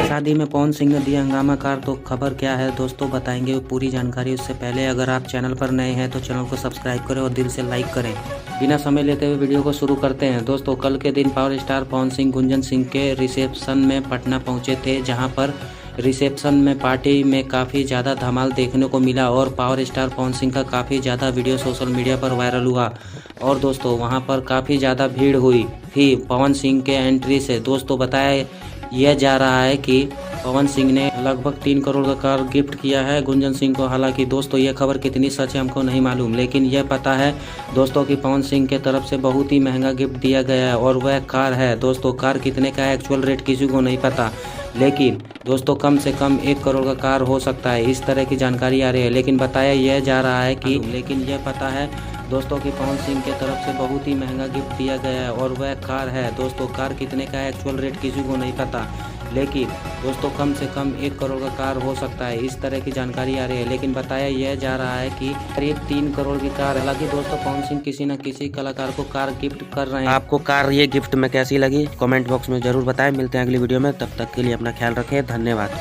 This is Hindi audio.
शादी में पवन सिंह ने दिया हंगामा कार, तो खबर क्या है दोस्तों बताएंगे पूरी जानकारी। उससे पहले अगर आप चैनल पर नए हैं तो चैनल को सब्सक्राइब करें और दिल से लाइक करें। बिना समय लेते हुए वीडियो को शुरू करते हैं। दोस्तों कल के दिन पावर स्टार पवन सिंह गुंजन सिंह के रिसेप्शन में पटना पहुंचे थे, जहां पर रिसेप्शन में पार्टी में काफ़ी ज़्यादा धमाल देखने को मिला और पावर स्टार पवन सिंह का काफ़ी ज़्यादा वीडियो सोशल मीडिया पर वायरल हुआ। और दोस्तों वहां पर काफ़ी ज़्यादा भीड़ हुई थी पवन सिंह के एंट्री से। दोस्तों बताया यह जा रहा है कि पवन सिंह ने लगभग 3 करोड़ का कार गिफ्ट किया है गुंजन सिंह को। हालांकि दोस्तों यह खबर कितनी सच है हमको नहीं मालूम, लेकिन यह पता है दोस्तों कि पवन सिंह के तरफ से बहुत ही महंगा गिफ्ट दिया गया है और वह कार है। दोस्तों कार कितने का है एक्चुअल रेट किसी को नहीं पता, लेकिन दोस्तों कम से कम 1 करोड़ का कार हो सकता है, इस तरह की जानकारी आ रही है। लेकिन बताया यह जा रहा है कि यह पता है दोस्तों कि पवन सिंह के तरफ से बहुत ही महंगा गिफ्ट दिया गया है और वह कार है। दोस्तों कार कितने का है एक्चुअल रेट किसी को नहीं पता, लेकिन दोस्तों कम से कम 1 करोड़ का कार हो सकता है, इस तरह की जानकारी आ रही है। लेकिन बताया यह जा रहा है कि करीब 3 करोड़ की कार। हालांकि दोस्तों पवन सिंह किसी न किसी कलाकार को कार गिफ्ट कर रहे हैं। आपको कार ये गिफ्ट में कैसी लगी कमेंट बॉक्स में जरूर बताएं। मिलते हैं अगली वीडियो में, तब तक के लिए अपना ख्याल रखें। धन्यवाद।